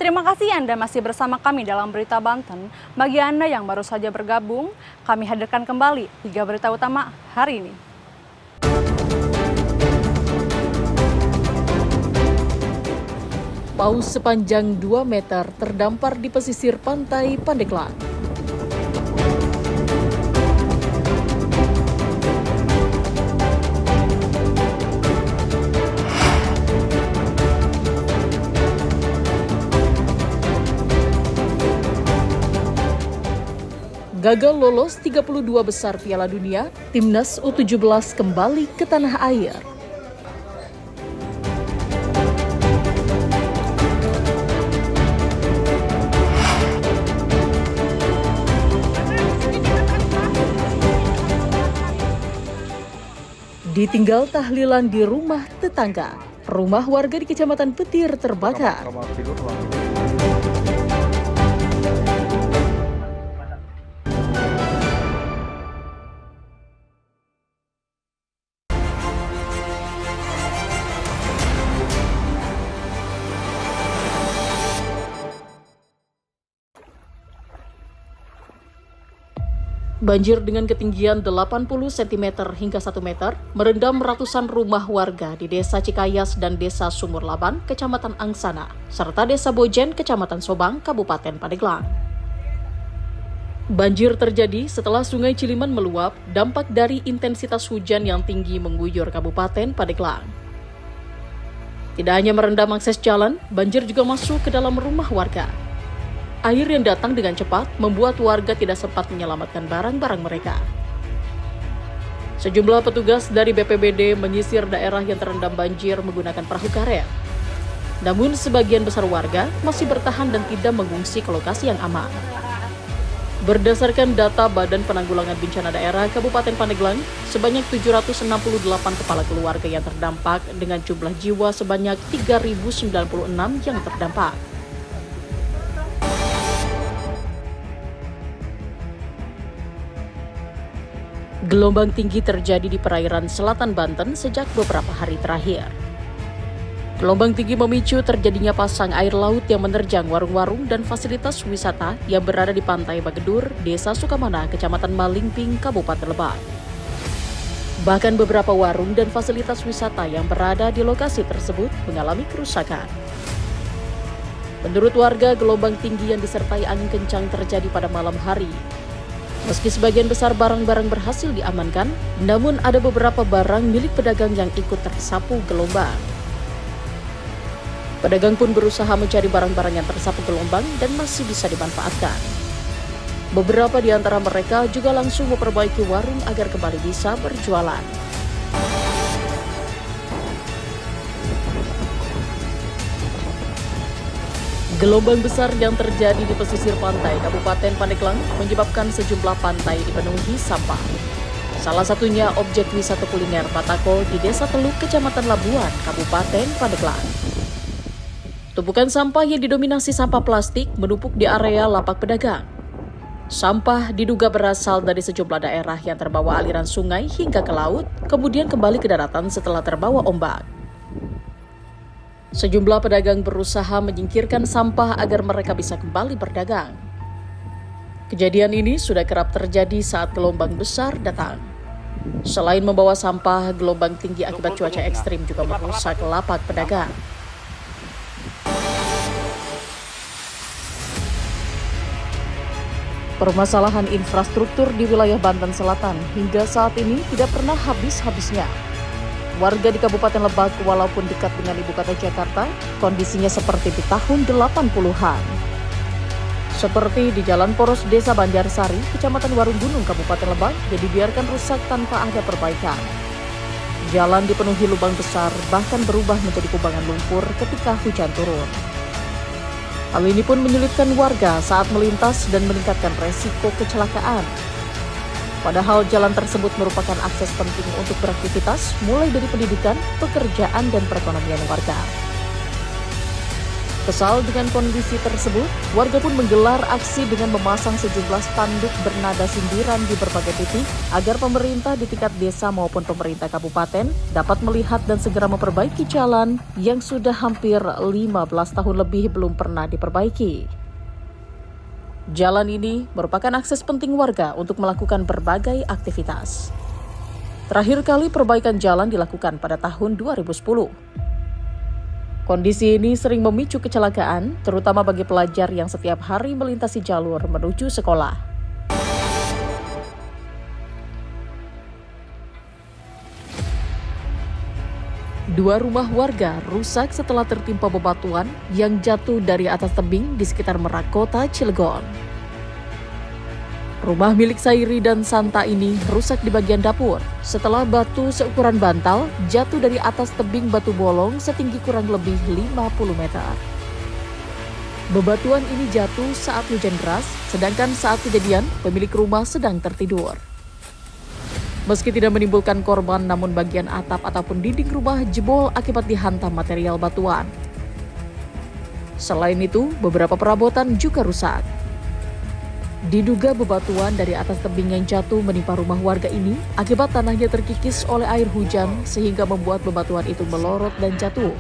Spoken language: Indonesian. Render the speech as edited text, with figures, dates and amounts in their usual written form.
Terima kasih Anda masih bersama kami dalam Berita Banten. Bagi Anda yang baru saja bergabung, kami hadirkan kembali 3 berita utama hari ini. Paus sepanjang 2 meter terdampar di pesisir pantai Pandeglang. Gagal lolos 32 besar Piala Dunia, Timnas U17 kembali ke tanah air. Ditinggal tahlilan di rumah tetangga, rumah warga di Kecamatan Petir terbakar. Banjir dengan ketinggian 80 cm hingga 1 meter merendam ratusan rumah warga di Desa Cikayas dan Desa Sumur Laban, Kecamatan Angsana, serta Desa Bojen, Kecamatan Sobang, Kabupaten Pandeglang. Banjir terjadi setelah Sungai Ciliman meluap, dampak dari intensitas hujan yang tinggi mengguyur Kabupaten Pandeglang. Tidak hanya merendam akses jalan, banjir juga masuk ke dalam rumah warga. Air yang datang dengan cepat membuat warga tidak sempat menyelamatkan barang-barang mereka. Sejumlah petugas dari BPBD menyisir daerah yang terendam banjir menggunakan perahu karet. Namun sebagian besar warga masih bertahan dan tidak mengungsi ke lokasi yang aman. Berdasarkan data Badan Penanggulangan Bencana Daerah Kabupaten Pandeglang, sebanyak 768 kepala keluarga yang terdampak dengan jumlah jiwa sebanyak 3.096 yang terdampak. Gelombang tinggi terjadi di perairan selatan Banten sejak beberapa hari terakhir. Gelombang tinggi memicu terjadinya pasang air laut yang menerjang warung-warung dan fasilitas wisata yang berada di Pantai Bagedur, Desa Sukamana, Kecamatan Malingping, Kabupaten Lebak. Bahkan beberapa warung dan fasilitas wisata yang berada di lokasi tersebut mengalami kerusakan. Menurut warga, gelombang tinggi yang disertai angin kencang terjadi pada malam hari. Meski sebagian besar barang-barang berhasil diamankan, namun ada beberapa barang milik pedagang yang ikut tersapu gelombang. Pedagang pun berusaha mencari barang-barang yang tersapu gelombang dan masih bisa dimanfaatkan. Beberapa di antara mereka juga langsung memperbaiki warung agar kembali bisa berjualan. Gelombang besar yang terjadi di pesisir pantai Kabupaten Pandeglang menyebabkan sejumlah pantai dipenuhi sampah. Salah satunya objek wisata kuliner Batako di Desa Teluk, Kecamatan Labuan, Kabupaten Pandeglang. Tumpukan sampah yang didominasi sampah plastik menumpuk di area lapak pedagang. Sampah diduga berasal dari sejumlah daerah yang terbawa aliran sungai hingga ke laut, kemudian kembali ke daratan setelah terbawa ombak. Sejumlah pedagang berusaha menyingkirkan sampah agar mereka bisa kembali berdagang. Kejadian ini sudah kerap terjadi saat gelombang besar datang. Selain membawa sampah, gelombang tinggi akibat cuaca ekstrim juga merusak lapak pedagang. Permasalahan infrastruktur di wilayah Banten Selatan hingga saat ini tidak pernah habis-habisnya. Warga di Kabupaten Lebak, walaupun dekat dengan ibu kota Jakarta, kondisinya seperti di tahun 80-an. Seperti di Jalan Poros Desa Banjarsari, Kecamatan Warung Gunung, Kabupaten Lebak, yang dibiarkan rusak tanpa ada perbaikan. Jalan dipenuhi lubang besar, bahkan berubah menjadi kubangan lumpur ketika hujan turun. Hal ini pun menyulitkan warga saat melintas dan meningkatkan resiko kecelakaan. Padahal jalan tersebut merupakan akses penting untuk beraktivitas, mulai dari pendidikan, pekerjaan, dan perekonomian warga. Kesal dengan kondisi tersebut, warga pun menggelar aksi dengan memasang sejumlah spanduk bernada sindiran di berbagai titik agar pemerintah di tingkat desa maupun pemerintah kabupaten dapat melihat dan segera memperbaiki jalan yang sudah hampir 15 tahun lebih belum pernah diperbaiki. Jalan ini merupakan akses penting warga untuk melakukan berbagai aktivitas. Terakhir kali perbaikan jalan dilakukan pada tahun 2010. Kondisi ini sering memicu kecelakaan, terutama bagi pelajar yang setiap hari melintasi jalur menuju sekolah. Dua rumah warga rusak setelah tertimpa bebatuan yang jatuh dari atas tebing di sekitar Merak Kota, Cilegon. Rumah milik Sairi dan Santa ini rusak di bagian dapur setelah batu seukuran bantal jatuh dari atas tebing batu bolong setinggi kurang lebih 50 meter. Bebatuan ini jatuh saat hujan deras, sedangkan saat kejadian pemilik rumah sedang tertidur. Meski tidak menimbulkan korban, namun bagian atap ataupun dinding rumah jebol akibat dihantam material batuan. Selain itu, beberapa perabotan juga rusak. Diduga bebatuan dari atas tebing yang jatuh menimpa rumah warga ini akibat tanahnya terkikis oleh air hujan sehingga membuat bebatuan itu melorot dan jatuh.